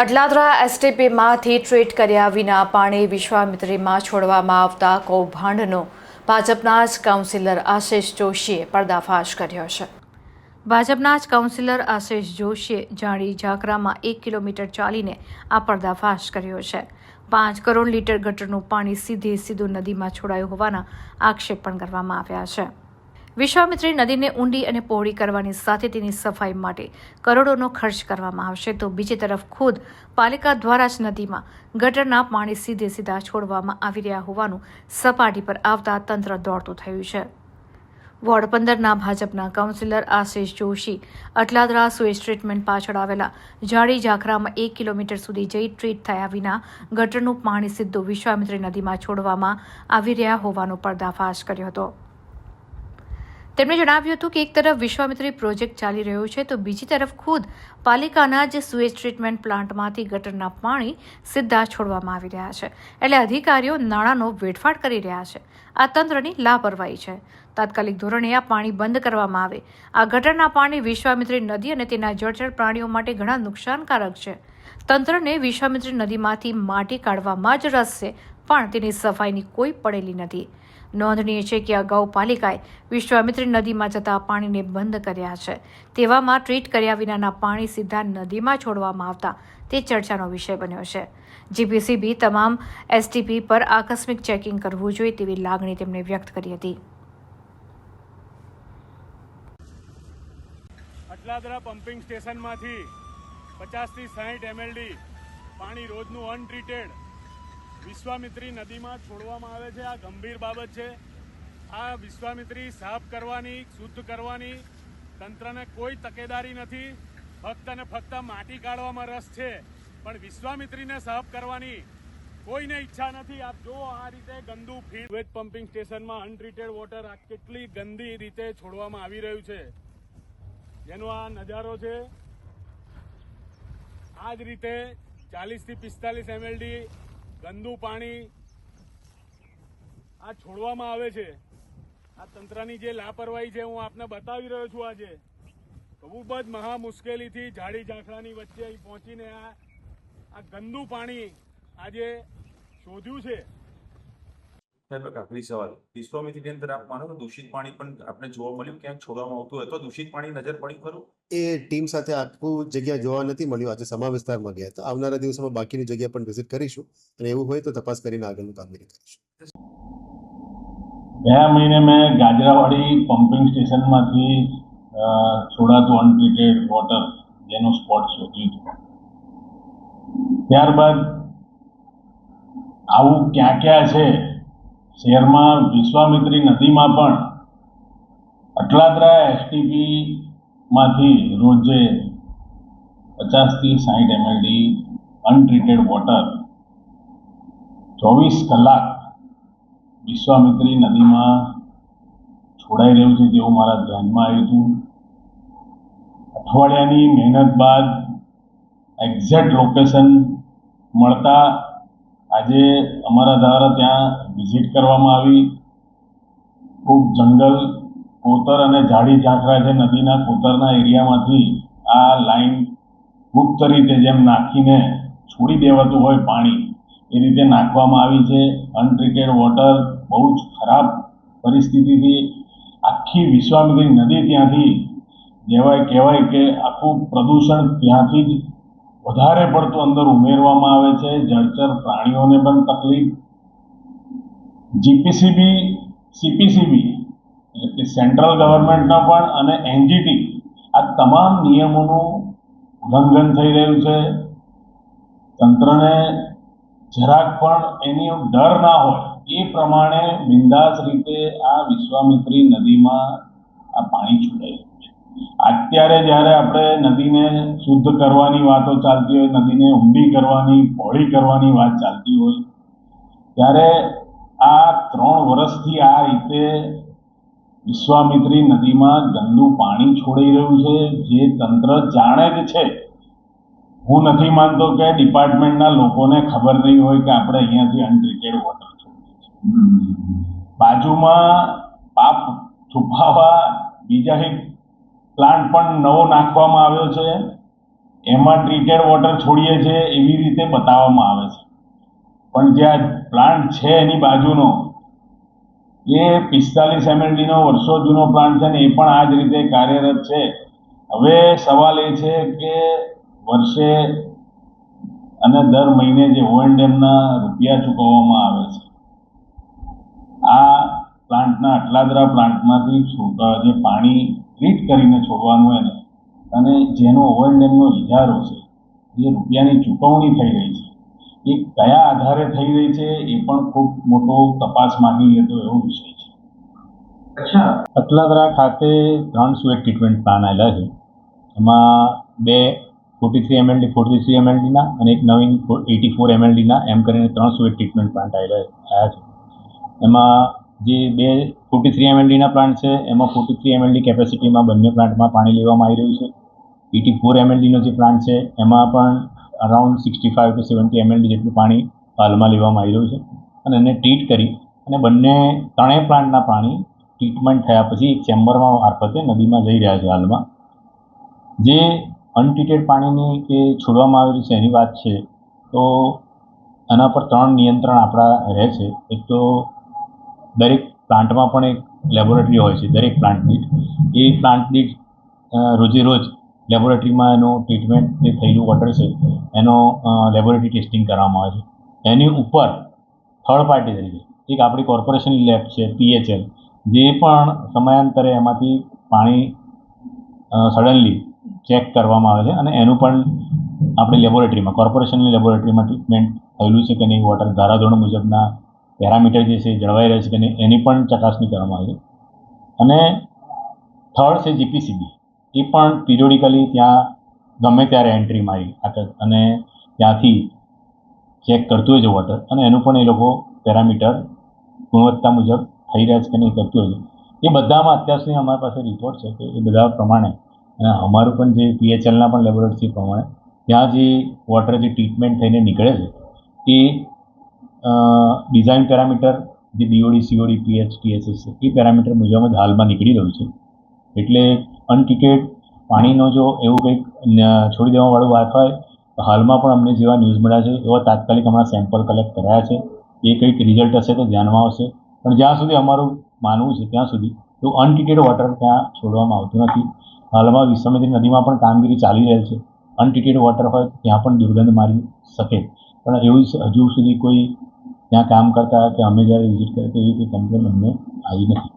Atladara એસટીપીમાંથી treat કર્યા વિના પાણી વિશ્વામિત્રીમાં છોડવામાં આવતા કૌભાંડનો ભાજપના જ કાઉન્સિલર આશિષ જોશીએ પર્દાફાશ કર્યો છે। ભાજપના જ કાઉન્સિલર આશિષ જોશીએ જાણી ઝાકરામાં 1 કિલોમીટર ચાલીને આ પર્દાફાશ કર્યો છે। 5 કરોડ લીટર ગટરનું પાણી સીધું નદીમાં છોડાયું હોવાના આક્ષેપ પણ કરવામાં આવ્યા છે। વિશ્વામિત્રી નદીને ઊંડી અને પહોળી કરવાની સાથે તેની સફાઈ માટે કરોડોનો ખર્ચ કરવામાં આવશે, તો બીજી તરફ ખુદ પાલિકા દ્વારા જ નદીમાં ગટરના પાણી સીધા છોડવામાં આવી રહ્યા હોવાનું સપાટી પર આવતા તંત્ર દોડતું થયું છે। વોર્ડ 15ના ભાજપના councillor Ashish Joshi Atladara sewage treatment પાછળ આવેલા જાડી ઝાખરામાં 1 કિલોમીટર સુધી જઈ ટ્રીટ થયા વિના ગટરનું પાણી સીધું વિશ્વામિત્રી નદીમાં છોડવામાં આવી રહ્યા હોવાનો પર્દાફાશ કર્યો હતો। તેમણે જણાવ્યું હતું કે એક તરફ વિશ્વામિત્રી પ્રોજેક્ટ ચાલી રહ્યો છે, તો બીજી તરફ ખુદ પાલિકાના જ સુએજ ટ્રીટમેન્ટ પ્લાન્ટમાંથી ગટરના પાણી સીધા છોડવામાં આવી રહ્યા છે। એટલે અધિકારીઓ નાણાંનો વેડફાટ કરી રહ્યા છે। આ તંત્રની લાપરવાહી છે। તાત્કાલિક ધોરણે આ પાણી બંધ કરવામાં આવે। આ ગટરના પાણી વિશ્વામિત્રી નદી અને તેના જળચર પ્રાણીઓ માટે ઘણા નુકસાનકારક છે। તંત્રને વિશ્વામિત્રી નદીમાંથી માટી કાઢવામાં જ રસ છે, પણ તેની સફાઈની કોઈ પડેલી નથી। નોંધનીય છે કે અગાઉ પાલિકાએ વિશ્વામિત્રી નદીમાં જતા પાણીને બંધ કર્યા છે। તેવામાં ટ્રીટ કર્યા વિનાના પાણી સીધા નદીમાં છોડવામાં આવતા તે ચર્ચાનો વિષય બન્યો છે। જીપીસીબી તમામ એસટીપી પર આકસ્મિક ચેકિંગ કરવું જોઈએ તેવી લાગણી તેમણે વ્યક્ત કરી હતી। અટલાદરા પમ્પિંગ સ્ટેશનમાંથી 50 થી 60 MLD પાણી રોજનું અનટ્રીટેડ વિશ્વામિત્રી નદીમાં છોડવામાં આવે છે। આ ગંભીર બાબત છે। આ વિશ્વામિત્રી સાફ કરવાની, શુદ્ધ કરવાની તંત્રને કોઈ તકેદારી નથી। ફક્ત ને ફક્ત માટી કાઢવામાં રસ છે, પણ વિશ્વામિત્રીને સાફ કરવાની કોઈને ઈચ્છા નથી। આપ જો આ રીતે ગંદુ ફીડ સુએજ પમ્પિંગ સ્ટેશનમાં અનટ્રીટેડ વોટર આ કેટલી ગંદી રીતે છોડવામાં આવી રહ્યું છે, જેનો આ નજારો છે। આ જ રીતે 40 થી 45 MLD ગંદુ પાણી આ છોડવામાં આવે છે। આ તંત્રની જે લાપરવાહી છે હું આપને બતાવી રહ્યો છું। આજે ખૂબ જ મહા મુશ્કેલીથી જાડી ઝાંખરાની વચ્ચે અહીં પહોંચીને આ ગંદુ પાણી આજે શોધ્યું છે। આખરી સવાલ, વિશ્વામિત્રીની અંદર આપ માનો તો દૂષિત પાણી પણ આપણે જોવા મળ્યું, ક્યાંક છોડવામાં આવતું હોય તો દૂષિત પાણી નજર પડી ખરું? એ ટીમ સાથે આખું જગ્યા જોવા નથી મળ્યું। આજે સમા વિસ્તારમાં ગયા હતા। આવનારા દિવસોમાં બાકીની જગ્યા પણ વિઝિટ કરીશું અને એવું હોય તો તપાસ કરીને આગળનું કામગીરી કરીશું। ગયા મહિને મેં ગાજરાવાડી પમ્પિંગ સ્ટેશનમાંથી છોડાતું અનટ્રીટેડ વોટર જેનું સ્પોટ શોધ્યું હતું। ત્યારબાદ આવું ક્યાં છે શહેરમાં, વિશ્વામિત્રી નદીમાં પણ અટલાદરા એસટીપી માંથી રોજે 50 થી 60 MLD અનટ્રીટેડ વોટર 24 કલાક વિશ્વામિત્રી નદીમાં છોડાઈ રહ્યું છે તેવું મારા ધ્યાનમાં આવ્યું હતું। અઠવાડિયાની મહેનત બાદ એક્ઝેક્ટ લોકેશન મળતા આજે અમારા દ્વારા ત્યાં વિઝિટ કરવામાં આવી। ખૂબ જંગલ, કોતર અને જાડી ઝાંખરા છે નદીના કોતરના એરિયામાંથી આ લાઈન ગુપ્ત રીતે જેમ નાખીને છોડી દેવાતું હોય પાણી એ રીતે નાખવામાં આવી છે। અનટ્રીટેડ વોટર બહુ જ ખરાબ પરિસ્થિતિથી આખી વિશ્વામિત્રી નદી ત્યાંથી કહેવાય કે આખું પ્રદૂષણ ત્યાંથી જ વધારે પડતું અંદર ઉમેરવામાં આવે છે। જળચર પ્રાણીઓને પણ તકલીફ। જીપીસીબી, સીપીસીબી એટલે સેન્ટ્રલ ગવર્મેન્ટના પણ અને એનજીટી આ તમામ નિયમોનું ઉલ્લંઘન થઈ રહ્યું છે। તંત્રને જરાક પણ એની ડર ના હોય એ પ્રમાણે બિંદાસ રીતે આ વિશ્વામિત્રી નદીમાં આ પાણી છોડાઈ રહ્યું છે। અત્યારે જ્યારે આપણે નદીને શુદ્ધ કરવાની વાતો ચાલતી હોય, નદીને ઊંડી કરવાની, પહોળી કરવાની વાત ચાલતી હોય, ત્યારે આ 3 વર્ષથી આ રીતે વિશ્વામિત્રી નદીમાં ગંદુ પાણી છોડાઈ રહ્યું છે, જે તંત્ર જાણે જ છે। હું નથી માનતો કે ડિપાર્ટમેન્ટના લોકોને ખબર નહીં હોય કે આપણે અહીંયાથી અનટ્રીટેડ વોટર છોડીએ છીએ। બાજુમાં પાપ છુપાવવા બીજા એક પ્લાન્ટ પણ નવો નાખવામાં આવ્યો છે। એમાં ટ્રીટેડ વોટર છોડીએ છીએ એવી રીતે બતાવવામાં આવે છે, પણ જે આ પ્લાન્ટ છે એની બાજુનો એ 45 MLDનો વર્ષો જૂનો પ્લાન્ટ છે ને એ પણ આ જ રીતે કાર્યરત છે. હવે સવાલ એ છે કે વર્ષે અને દર મહિને જે O&Mના રૂપિયા ચૂકવવામાં આવે છે, આ પ્લાન્ટના અટલાદરા પ્લાન્ટમાંથી જે પાણી ટ્રીટ કરીને છોડવાનું હોય ને અને જેનો O&Mનો ઇજારો છે, જે રૂપિયાની ચૂકવણી થઈ રહી છે, એ કયા આધારે થઈ રહી છે એ પણ ખૂબ મોટો તપાસ માંગી લેતો એવો વિષય છે. અટલાદરા ખાતે 3 સુએજ ટ્રીટમેન્ટ પ્લાન્ટ આવેલા છે. એમાં 2 43 MLD 43 MLDના અને એક નવીન 84 MLDના એમ કરીને 3 સુએજ ટ્રીટમેન્ટ પ્લાન્ટ આવ્યા છે. એમાં જે 2 43 MLDના પ્લાન્ટ છે એમાં 43 MLD કેપેસિટીમાં બંને પ્લાન્ટમાં પાણી લેવામાં આવી રહ્યું છે. 84 MLDનો જે પ્લાન્ટ છે એમાં પણ અરાઉન્ડ 65 to 70 MLD જેટલું પાણી હાલમાં લેવામાં આવી રહ્યું છે અને એને ટ્રીટ કરી અને ત્રણેય પ્લાન્ટના પાણી ટ્રીટમેન્ટ થયા પછી એક ચેમ્બરમાં મારફતે નદીમાં જઈ રહ્યા છે હાલમાં. જે અનટ્રીટેડ પાણીની કે છોડવામાં આવેલું છે એની વાત છે તો એના પર 3 નિયંત્રણ આપણા રહે છે. એક તો દરેક પ્લાન્ટમાં પણ એક લેબોરેટરી હોય છે, દરેક પ્લાન્ટ દીઠ. એ પ્લાન્ટ દીઠ રોજે રોજ લેબોરેટરીમાં એનું ટ્રીટમેન્ટ જે થયેલું વોટર છે એનો લેબોરેટરી ટેસ્ટિંગ કરવામાં આવે છે. એની ઉપર થર્ડ પાર્ટી તરીકે એક આપણી કોર્પોરેશનની લેબ છે PHL, જે પણ સમયાંતરે એમાંથી પાણી સડનલી ચેક કરવામાં આવે છે અને એનું પણ આપણી લેબોરેટરીમાં કોર્પોરેશનની લેબોરેટરીમાં ટ્રીટમેન્ટ થયેલું છે કે નહીં, વોટર ધારાધોરણ મુજબના પેરામીટર જે છે જળવાઈ રહે છે કે નહીં એની પણ ચકાસણી કરવામાં આવે છે. અને થર્ડ છે GPCB, એ પણ પિરિયોડિકલી ત્યાં ગમે ત્યારે એન્ટ્રી મારી અને ત્યાંથી ચેક કરતું હોય છે વોટર અને એનું પણ એ લોકો પેરામીટર ગુણવત્તા મુજબ થઈ રહ્યા છે કે નહીં કરતું હોય છે. એ બધામાં અત્યાર સુધી અમારી પાસે રિપોર્ટ છે કે એ બધા પ્રમાણે અને અમારું પણ જે PHLના પણ લેબોરેટરી પ્રમાણે ત્યાં જે વોટર જે ટ્રીટમેન્ટ થઈને નીકળે છે એ ડિઝાઇન પેરામીટર જે BOD COD pH TSS છે એ પેરામીટર મુજબ જ હાલમાં નીકળી રહ્યું છે. એટલે અનટ્રીટેડ પાણીનો જો એવું કંઈક છોડી દેવાવાળું વાત હોય તો હાલમાં પણ અમને જેવા ન્યૂઝ મળ્યા છે એવા તાત્કાલિક હમણાં સેમ્પલ કલેક્ટ કરાયા છે. એ કંઈક રિઝલ્ટ હશે તો ધ્યાનમાં આવશે, પણ જ્યાં સુધી અમારું માનવું છે ત્યાં સુધી તો અનટ્રીટેડ વોટર ત્યાં છોડવામાં આવતું નથી. હાલમાં વિશ્વામિત્રી નદીમાં પણ કામગીરી ચાલી રહેલ છે. અનટ્રીટેડ વોટર હોય ત્યાં પણ દુર્ગંધ મારી શકે, પણ એવું હજુ સુધી કોઈ ત્યાં કામ કરતા કે અમે જ્યારે વિઝિટ કરીએ તો એવી કોઈ કમ્પ્લેન અમને આવી નથી.